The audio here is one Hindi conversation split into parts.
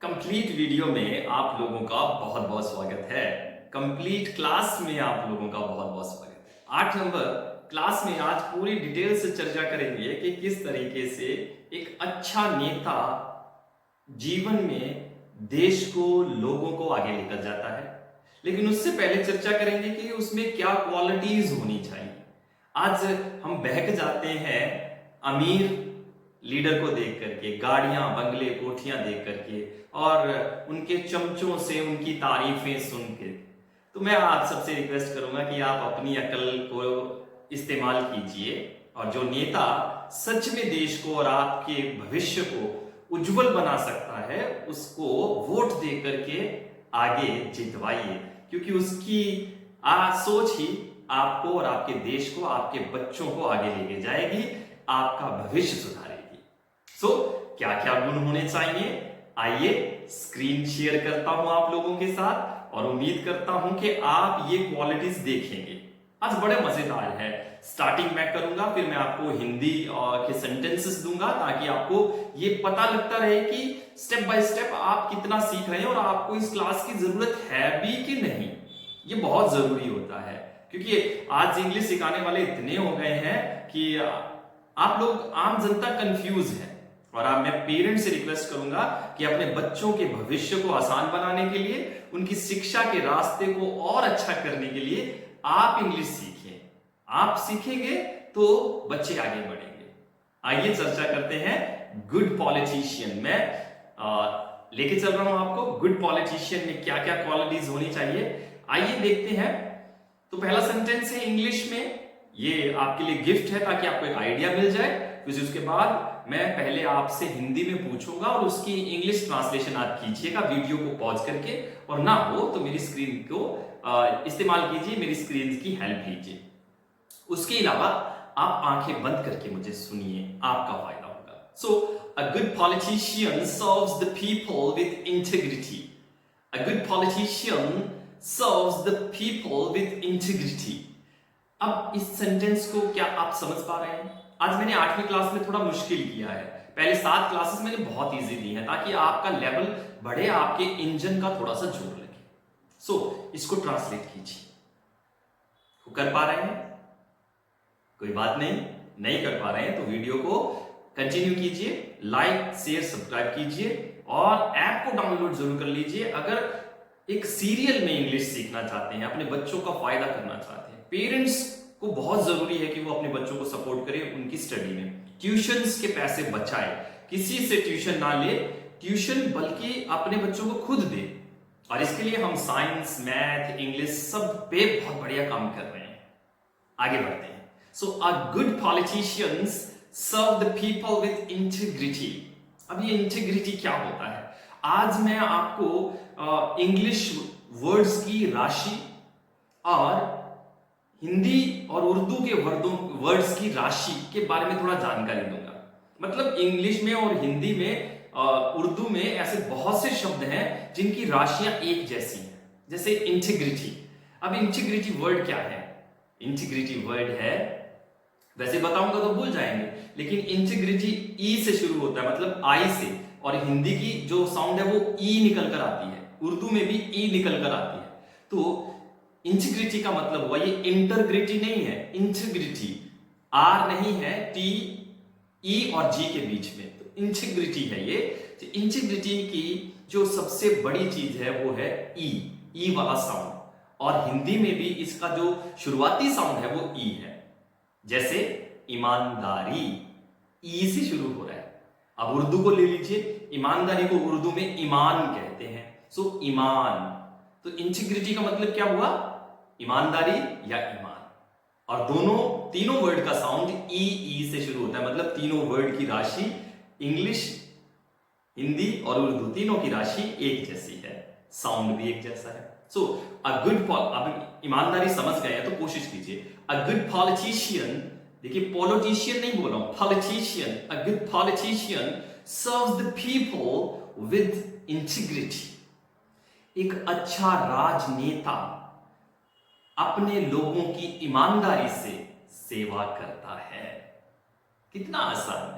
कंप्लीट वीडियो में आप लोगों का बहुत बहुत स्वागत है। कंप्लीट क्लास में आप लोगों का बहुत बहुत स्वागत है। 8 नंबर क्लास में आज पूरी डिटेल से चर्चा करेंगे कि किस तरीके से एक अच्छा नेता जीवन में देश को, लोगों को आगे लेकर जाता है। लेकिन उससे पहले चर्चा करेंगे कि उसमें क्या क्वालिटीज होनी चाहिए। आज हम बहक जाते हैं अमीर लीडर को देख करके, गाड़ियां, बंगले, कोठियां देख करके और उनके चमचों से उनकी तारीफें सुन के। तो मैं आप सबसे रिक्वेस्ट करूंगा कि आप अपनी अकल को इस्तेमाल कीजिए और जो नेता सच में देश को और आपके भविष्य को उज्जवल बना सकता है उसको वोट दे करके आगे जितवाइए, क्योंकि उसकी सोच ही आपको और आपके देश को, आपके बच्चों को आगे लेके जाएगी, आपका भविष्य सुधारेगी। सो क्या क्या गुण होने चाहिए, आइए स्क्रीन शेयर करता हूं आप लोगों के साथ और उम्मीद करता हूं कि आप ये क्वालिटीज देखेंगे। आज बड़े मजेदार है। स्टार्टिंग मैं करूंगा, फिर मैं आपको हिंदी के सेंटेंसेस दूंगा ताकि आपको ये पता लगता रहे कि स्टेप बाय स्टेप आप कितना सीख रहे हैं और आपको इस क्लास की जरूरत है भी कि नहीं। ये बहुत जरूरी होता है, क्योंकि आज इंग्लिश सिखाने वाले इतने हो गए हैं कि आप लोग, आम जनता कंफ्यूज है। और आप, मैं पेरेंट्स से रिक्वेस्ट करूंगा कि अपने बच्चों के भविष्य को आसान बनाने के लिए, उनकी शिक्षा के रास्ते को और अच्छा करने के लिए आप इंग्लिश सीखें। आप सीखेंगे तो बच्चे आगे बढ़ेंगे। आइए चर्चा करते हैं गुड पॉलिटिशियन में। लेके चल रहा हूं आपको गुड पॉलिटिशियन में क्या क्या क्वालिटीज होनी चाहिए। आइए देखते हैं। तो पहला सेंटेंस है इंग्लिश में, ये आपके लिए गिफ्ट है ताकि आपको एक आइडिया मिल जाए। फिर उसके बाद मैं पहले आपसे हिंदी में पूछूंगा और उसकी इंग्लिश ट्रांसलेशन आप कीजिएगा वीडियो को पॉज करके, और ना हो तो मेरी स्क्रीन को इस्तेमाल कीजिए, मेरी स्क्रीन की हेल्प लीजिए। उसके अलावा आप आंखें बंद करके मुझे सुनिए, आपका फायदा होगा। So a good politician serves the people with integrity. A good politician serves the people with integrity. अब इस सेंटेंस को क्या आप समझ पा रहे हैं? आज मैंने 8वीं क्लास में थोड़ा मुश्किल किया है, पहले 7 क्लासेस मैंने बहुत इजी दी है ताकि आपका लेवल बढ़े, आपके इंजन का थोड़ा सा जोर लगे। सो इसको ट्रांसलेट कीजिए। कर पा रहे हैं? कोई बात नहीं, नहीं कर पा रहे हैं तो वीडियो को कंटिन्यू कीजिए, लाइक शेयर सब्सक्राइब कीजिए और ऐप को डाउनलोड जरूर कर लीजिए। अगर एक सीरियल में इंग्लिश सीखना चाहते हैं, अपने बच्चों का फायदा करना चाहते हैं, पेरेंट्स को बहुत जरूरी है कि वो अपने बच्चों को सपोर्ट करे उनकी स्टडी में। ट्यूशंस के पैसे बचाए, किसी से ट्यूशन ना ले ट्यूशन, बल्कि अपने बच्चों को खुद दे। और इसके लिए हम साइंस, मैथ, इंग्लिश सब पे बहुत बढ़िया काम कर रहे हैं। आगे बढ़ते हैं। So a good politicians serve the people with integrity. अब ये इंटीग्रिटी क्या होता है? आज मैं आपको इंग्लिश वर्ड्स की राशि और हिंदी और उर्दू के वर्ड्स की राशि के बारे में थोड़ा जानकारी दूंगा। मतलब इंग्लिश में और हिंदी में, उर्दू में ऐसे बहुत से शब्द हैं जिनकी राशियां एक जैसी हैं, जैसे इंटीग्रिटी। अब इंटीग्रिटी वर्ड क्या है? इंटीग्रिटी वर्ड है, वैसे बताऊंगा तो भूल जाएंगे, लेकिन इंटीग्रिटी ई से शुरू होता है, मतलब आई से, और हिंदी की जो साउंड है वो ई निकल कर आती है, उर्दू में भी ई निकल कर आती है। तो इंटीग्रिटी का मतलब हुआ, ये इंटरग्रिटी नहीं है, इंटीग्रिटी, आर नहीं है, टी, ई और जी के बीच में, तो इंटीग्रिटी है ये। तो इंटीग्रिटी की जो सबसे बड़ी चीज है वो है ई वाला साउंड, और हिंदी में भी इसका जो शुरुआती साउंड है वो ई है। जैसे ईमानदारी, ई से शुरू हो रहा है। अब उर्दू को ले लीजिए, ईमानदारी को उर्दू में ईमान कहते हैं। सो ईमान, तो इंटीग्रिटी का मतलब क्या हुआ? ईमानदारी या ईमान। और तीनों वर्ड का साउंड ई से शुरू होता है, मतलब तीनों वर्ड की राशि, इंग्लिश, हिंदी और उर्दू तीनों की राशि एक जैसी है, साउंड भी एक जैसा है। सो अ गुड, अब ईमानदारी समझ गए हैं तो कोशिश कीजिए। अ गुड पॉलिटिशियन, देखिए पॉलिटिशियन नहीं बोल रहा हूं, politician. A good politician serves the people with integrity. एक अच्छा राजनेता अपने लोगों की ईमानदारी से सेवा करता है। कितना आसान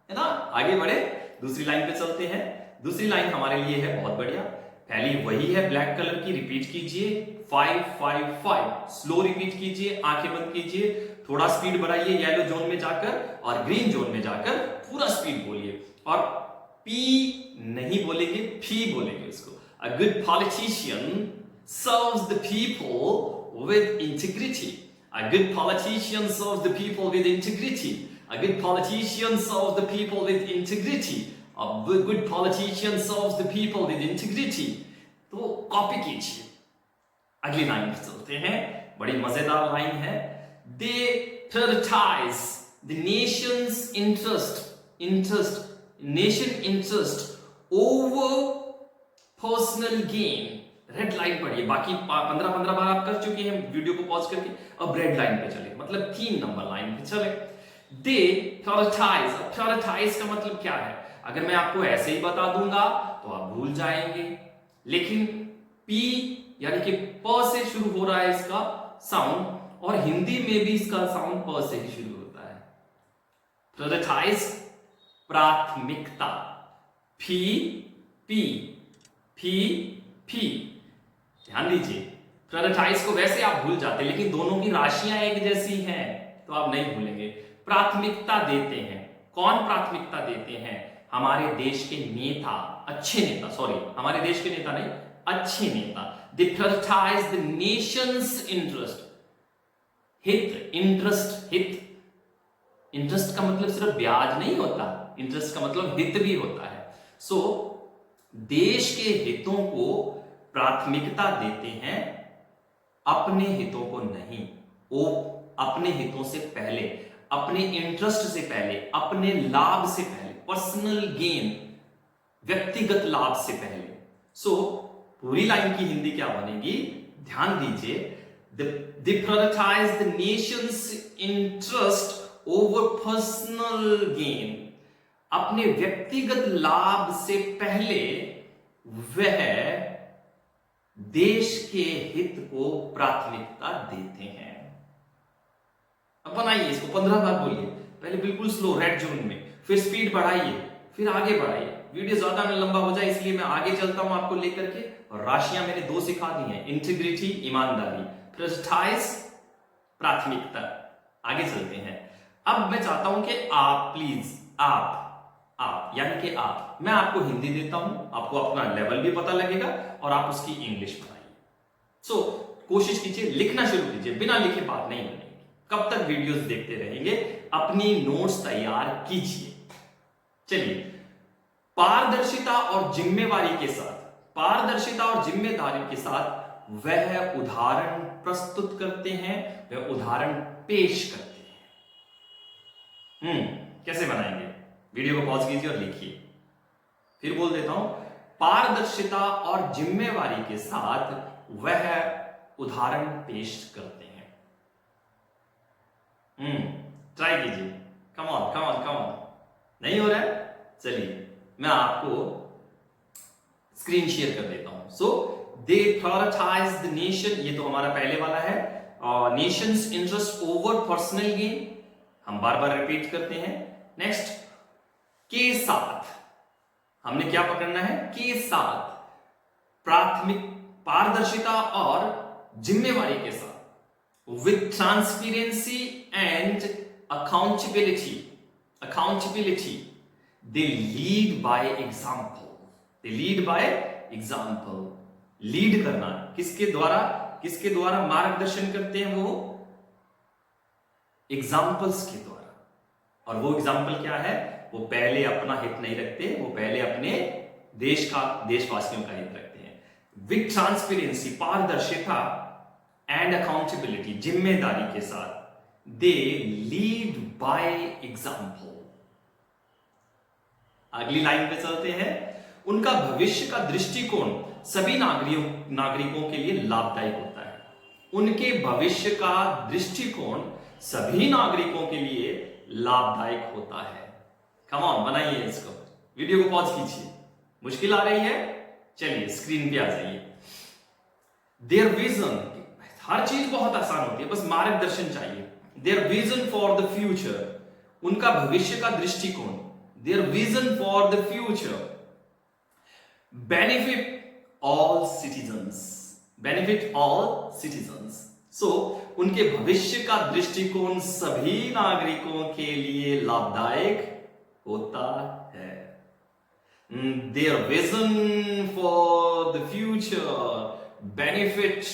है ना? आगे बढ़े, दूसरी लाइन पे चलते हैं। दूसरी लाइन हमारे लिए है बहुत बढ़िया, पहली वही है ब्लैक कलर की, रिपीट कीजिए 5 5 5, स्लो रिपीट कीजिए, आंखें बंद कीजिए, थोड़ा स्पीड बढ़ाइए येलो जोन में जाकर और ग्रीन जोन में जाकर पूरा स्पीड बोलिए, और पी नहीं बोलेंगे, फी बोलेंगे उसको। अ good politician serves the people with integrity. A good politician serves the people with integrity. A good politician serves the people with integrity. A good politician serves the people with integrity. तो कॉपी कीजिए। अगली लाइन पर चलते हैं, बड़ी मजेदार लाइन है। They prioritize the nation interest over personal gain. Red line पढ़िए, बाकी 15 बार आप कर चुके हैं वीडियो को पॉज करके, अब रेड लाइन पे चले, मतलब 3 नंबर लाइन पे चले। दे प्रायोरिटाइज, प्रायोरिटाइज का मतलब क्या है? अगर मैं आपको ऐसे ही बता दूंगा तो आप भूल जाएंगे, लेकिन पी यानी कि प से शुरू हो रहा है इसका साउंड, और हिंदी में भी इसका साउंड प से ही शुरू होता है। प्रायोरिटाइज प्राथमिकता, फी पी, फी फी। ध्यान दीजिए, प्रायोरिटाइज को वैसे आप भूल जाते, लेकिन दोनों की राशियां एक जैसी हैं तो आप नहीं भूलेंगे। प्राथमिकता देते हैं, कौन प्राथमिकता देते हैं? हमारे देश के नेता, अच्छे नेता, सॉरी हमारे देश के नेता नहीं, अच्छे नेता। दे प्रायोरिटाइज द नेशंस इंटरेस्ट, हित, इंटरेस्ट, हित। इंटरेस्ट का मतलब सिर्फ ब्याज नहीं होता, इंटरेस्ट का मतलब हित भी होता है। सो देश के हितों को प्राथमिकता देते हैं, अपने हितों को नहीं। वो अपने हितों से पहले, अपने इंटरेस्ट से पहले, अपने लाभ से पहले, पर्सनल गेन, व्यक्तिगत लाभ से पहले। सो पूरी लाइन की हिंदी क्या बनेगी? ध्यान दीजिए, they prioritize the nation's interest over personal gain. अपने व्यक्तिगत लाभ से पहले वह देश के हित को प्राथमिकता देते हैं। अब बनाइए इसको, 15 बार बोलिए, पहले बिल्कुल स्लो रेड जोन में, फिर स्पीड बढ़ाइए, फिर आगे बढ़ाइए। वीडियो ज्यादा न लंबा हो जाए इसलिए मैं आगे चलता हूं आपको लेकर के, और राशियां मैंने 2 सिखा दी हैं, इंटीग्रिटी, ईमानदारी, प्रायोरिटाइज, प्राथमिकता। आगे चलते हैं। अब मैं चाहता हूं कि आप प्लीज, आप यानी कि आप, मैं आपको हिंदी देता हूं, आपको अपना लेवल भी पता लगेगा और आप उसकी इंग्लिश बनाइए। सो कोशिश कीजिए, लिखना शुरू कीजिए, बिना लिखे बात नहीं बनेगी। कब तक वीडियोस देखते रहेंगे? अपनी नोट्स तैयार कीजिए। चलिए, पारदर्शिता और जिम्मेवारी के साथ, पारदर्शिता और जिम्मेदारी के साथ वह उदाहरण प्रस्तुत करते हैं, वह उदाहरण पेश करते हैं। कैसे बनाएंगे? वीडियो को पॉज कीजिए और लिखिए। फिर बोल देता हूं, पारदर्शिता और जिम्मेवारी के साथ वह उदाहरण पेश करते हैं। ट्राई कीजिए, come on come on come on. नहीं हो रहा है? चलिए मैं आपको स्क्रीन शेयर कर देता हूं। सो दे प्रायोरिटाइज द नेशन, ये तो हमारा पहले वाला है, Nations interest over personal gain, हम बार बार रिपीट करते हैं। नेक्स्ट, के साथ, हमने क्या पकड़ना है? के साथ, प्राथमिक, पारदर्शिता और जिम्मेवारी के साथ, with transparency and accountability, they lead by example, they lead by example. Lead करना, किसके द्वारा मार्गदर्शन करते हैं? वो एग्जाम्पल्स के द्वारा। और वो एग्जाम्पल क्या है? वो पहले अपना हित नहीं रखते, वो पहले अपने देशवासियों का हित रखते हैं। विद ट्रांसपेरेंसी, पारदर्शिता, एंड अकाउंटेबिलिटी, जिम्मेदारी के साथ, दे लीड बाय एग्जाम्पल। अगली लाइन पे चलते हैं। उनका भविष्य का दृष्टिकोण सभी नागरिकों के लिए लाभदायक होता है। उनके भविष्य का दृष्टिकोण सभी नागरिकों के लिए लाभदायक होता है। कम ऑन, बनाइए इसको, वीडियो को पॉज कीजिए। मुश्किल आ रही है? चलिए स्क्रीन पे आ जाइए। देयर विजन, हर चीज बहुत आसान होती है, बस मार्गदर्शन चाहिए। Their vision for the future, उनका भविष्य का दृष्टिकोण, their vision for the future benefit all citizens, benefit all citizens. So उनके भविष्य का दृष्टिकोण सभी नागरिकों के लिए लाभदायक होता है। Their vision for the future benefit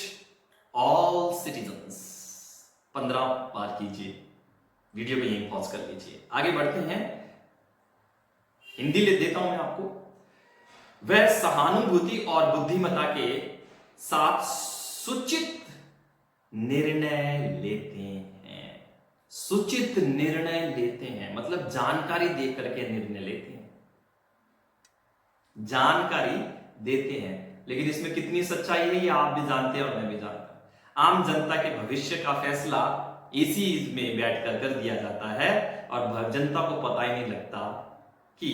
all citizens। 15 बार कीजिए, वीडियो को यहीं पॉज कर लीजिए। आगे बढ़ते हैं, हिंदी ले देता हूं मैं आपको। वह सहानुभूति और बुद्धिमत्ता के साथ सूचित निर्णय लेते हैं। सूचित निर्णय लेते हैं मतलब जानकारी दे करके निर्णय लेते हैं, जानकारी देते हैं। लेकिन इसमें कितनी सच्चाई है ये आप भी जानते हैं और मैं भी जानता हूं। आम जनता के भविष्य का फैसला इसी में बैठकर कर दिया जाता है और जनता को पता ही नहीं लगता कि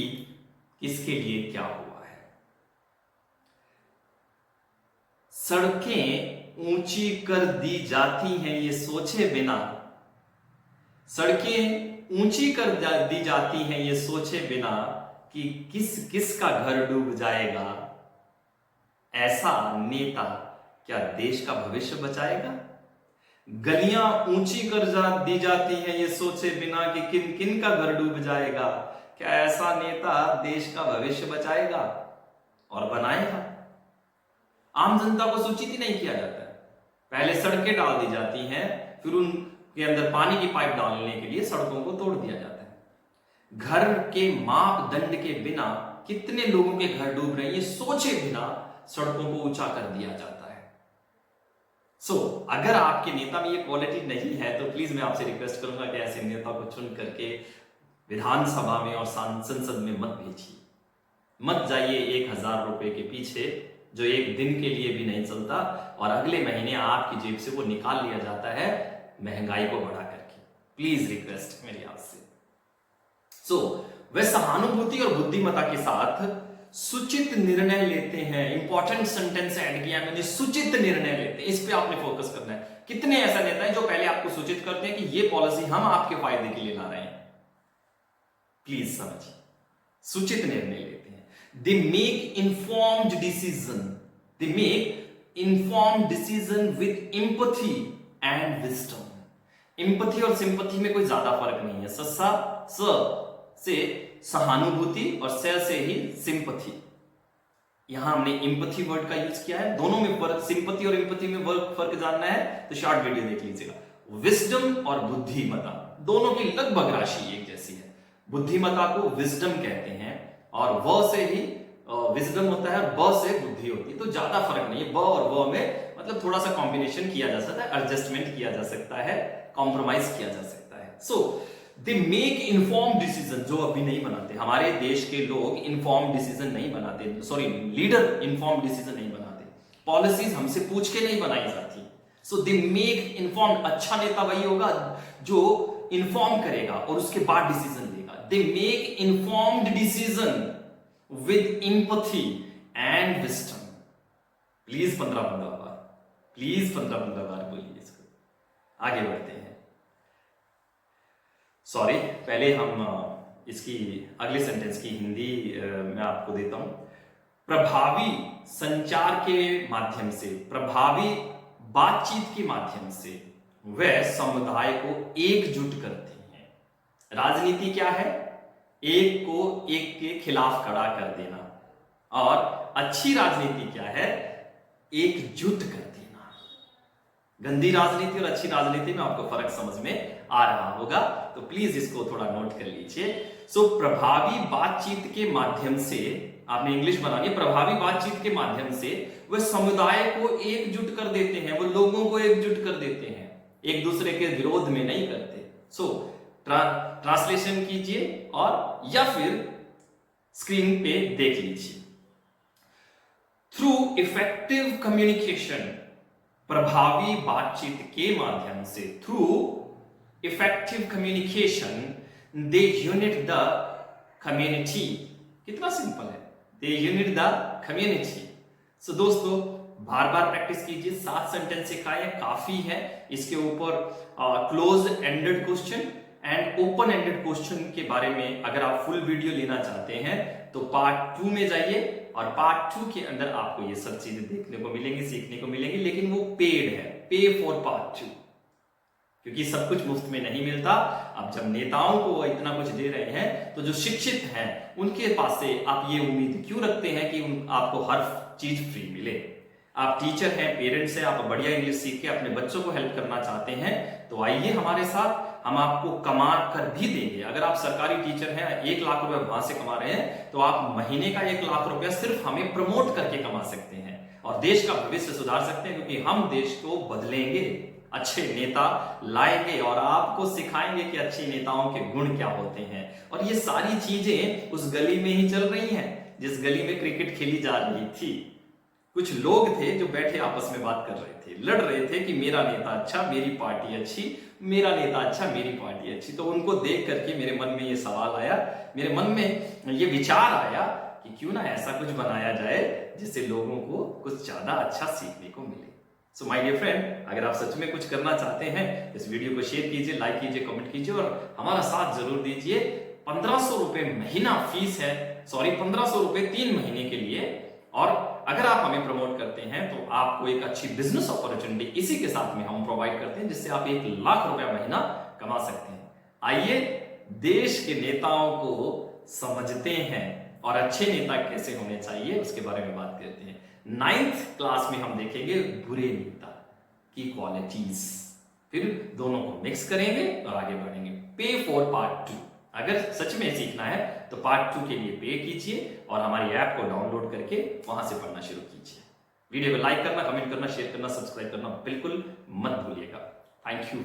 किसके लिए क्या हुआ है। सड़कें ऊंची कर दी जाती हैं ये सोचे बिना, सड़कें ऊंची कर दी जाती हैं ये सोचे बिना कि किस किस का घर डूब जाएगा। ऐसा नेता क्या देश का भविष्य बचाएगा? गलियां ऊंची कर दी जाती हैं ये सोचे बिना कि किन किन का घर डूब जाएगा। क्या ऐसा नेता देश का भविष्य बचाएगा और बनाएगा? आम जनता को सूचित ही नहीं किया जाता है। पहले सड़कें डाल दी जाती हैं, फिर उनके अंदर पानी की पाइप डालने के लिए सड़कों को तोड़ दिया जाता है। घर के मापदंड के बिना कितने लोगों के घर डूब रहे हैं ये सोचे बिना सड़कों को ऊंचा कर दिया जाता है। अगर आपके नेता में ये क्वालिटी नहीं है तो प्लीज मैं आपसे रिक्वेस्ट करूंगा कि ऐसे नेता को चुन करके विधानसभा में और संसद में मत भेजिए। मत जाइए 1000 रुपए के पीछे जो एक दिन के लिए भी नहीं चलता और अगले महीने आपकी जेब से वो निकाल लिया जाता है महंगाई को बढ़ा करके। प्लीज रिक्वेस्ट मेरी आपसे। वे सहानुभूति और बुद्धिमत्ता के साथ सूचित निर्णय लेते हैं। इंपॉर्टेंट सेंटेंस ऐड किया मैंने, सूचित निर्णय लेते हैं। इस पे आपने फोकस करना है। कितने ऐसा नेता है जो पहले आपको सूचित करते हैं कि ये पॉलिसी हम आपके फायदे के लिए ला रहे हैं। प्लीज समझिए, सूचित निर्णय लेते हैं। They make informed decision, they make informed decision with empathy and wisdom. Empathy और सिंपैथी में कोई ज्यादा फर्क नहीं है। स से सहानुभूति और से ही सिंपैथी। यहां हमने एम्पैथी वर्ड का यूज किया है। दोनों में फर्क, सिंपैथी और एम्पैथी में फर्क जानना है तो शॉर्ट वीडियो देख लीजिएगा। विजडम और बुद्धिमत्ता दोनों की लगभग राशि एक जैसी है। बुद्धिमत्ता को विजडम कहते हैं और व से ही विजडम होता है, ब से बुद्धि होती है। तो ज्यादा फर्क नहीं है। ब और व में मतलब थोड़ा सा कॉम्बिनेशन किया जा सकता है, एडजस्टमेंट किया जा सकता है, कॉम्प्रोमाइज किया जा सकता है। दे मेक इन्फॉर्म डिसीजन, जो अभी नहीं बनाते। हमारे देश के लोग इन्फॉर्म डिसीजन नहीं बनाते, सॉरी लीडर इन्फॉर्म डिसीजन नहीं बनाते। पॉलिसीज हमसे पूछ के नहीं बनाई जाती। They make inform. अच्छा नेता वही होगा जो इन्फॉर्म करेगा और उसके बाद डिसीजन लेगा। They make informed decision with empathy and wisdom. Please 15 bar, please 15 बार बोलिए इसको। आगे बढ़ते हैं। सॉरी, पहले हम इसकी अगले सेंटेंस की हिंदी मैं आपको देता हूं। प्रभावी संचार के माध्यम से, प्रभावी बातचीत के माध्यम से वे समुदाय को एकजुट करते हैं। राजनीति क्या है? एक को एक के खिलाफ खड़ा कर देना। और अच्छी राजनीति क्या है? एकजुट कर देना। गंदी राजनीति और अच्छी राजनीति में आपको फर्क समझ में आ रहा होगा, तो प्लीज इसको थोड़ा नोट कर लीजिए। प्रभावी बातचीत के माध्यम से, आपने इंग्लिश बनानी है, प्रभावी बातचीत के माध्यम से वे समुदाय को एकजुट कर देते हैं, वो लोगों को एकजुट कर देते हैं, एक दूसरे के विरोध में नहीं करते। ट्रांसलेशन कीजिए और या फिर स्क्रीन पे देख लीजिए। थ्रू इफेक्टिव कम्युनिकेशन, प्रभावी बातचीत के माध्यम से, through effective communication they unit the community. कितना सिंपल है, दे यूनिट द कम्युनिटी। दोस्तों बार बार प्रैक्टिस कीजिए। 7 सेंटेंस सिखाए, काफी है। इसके ऊपर close ended question and open ended question के बारे में अगर आप फुल वीडियो लेना चाहते हैं तो पार्ट 2 में जाइए, और पार्ट 2 के अंदर आपको ये सब चीजें देखने को मिलेंगी, सीखने को मिलेंगी, लेकिन वो पेड है, पे फॉर पार्ट 2, क्योंकि सब कुछ मुफ्त में नहीं मिलता। अब जब नेताओं को इतना कुछ दे रहे हैं तो जो शिक्षित हैं उनके पास से आप ये उम्मीद क्यों रखते हैं कि आपको हर चीज फ्री मिले। आप टीचर हैं, पेरेंट्स हैं, आप बढ़िया इंग्लिश सीख के अपने बच्चों को हेल्प करना चाहते हैं तो आइए हमारे साथ, हम आपको कमा कर भी देंगे। अगर आप सरकारी टीचर हैं, 1 लाख रुपए वहां से कमा रहे हैं, तो आप महीने का 1 लाख रुपया सिर्फ हमें प्रमोट करके कमा सकते हैं और देश का भविष्य सुधार सकते हैं, क्योंकि हम देश को बदलेंगे, अच्छे नेता लाएंगे और आपको सिखाएंगे कि अच्छे नेताओं के गुण क्या होते हैं। और ये सारी चीजें उस गली में ही चल रही हैं जिस गली में क्रिकेट खेली जा रही थी। कुछ लोग थे जो बैठे आपस में बात कर रहे थे, लड़ रहे थे कि मेरा नेता अच्छा, मेरी पार्टी अच्छी, मेरा नेता अच्छा, मेरी पार्टी अच्छी। तो उनको देख करके मेरे मन में ये सवाल आया, मेरे मन में ये विचार आया कि क्यों ना ऐसा कुछ बनाया जाए जिससे लोगों को कुछ ज्यादा अच्छा सीखने को मिले। सो माय डियर फ्रेंड, अगर आप सच में कुछ करना चाहते हैं, इस वीडियो को शेयर कीजिए, लाइक कीजिए, कमेंट कीजिए और हमारा साथ जरूर दीजिए। 1500 रुपए महीना फीस है, 1500 रुपए 3 महीने के लिए। और अगर आप हमें प्रमोट करते हैं तो आपको एक अच्छी बिजनेस अपॉर्चुनिटी इसी के साथ में हम प्रोवाइड करते हैं, जिससे आप 1 लाख रुपया महीना कमा सकते हैं। आइए देश के नेताओं को समझते हैं और अच्छे नेता कैसे होने चाहिए उसके बारे में बात करते हैं। 9th क्लास में हम देखेंगे बुरे नेता की क्वालिटीज, फिर दोनों को मिक्स करेंगे और आगे बढ़ेंगे। पे फॉर पार्ट 2, अगर सच में सीखना है तो पार्ट 2 के लिए पे कीजिए और हमारी ऐप को डाउनलोड करके वहां से पढ़ना शुरू कीजिए। वीडियो को लाइक करना, कमेंट करना, शेयर करना, सब्सक्राइब करना बिल्कुल मत भूलिएगा। Thank you.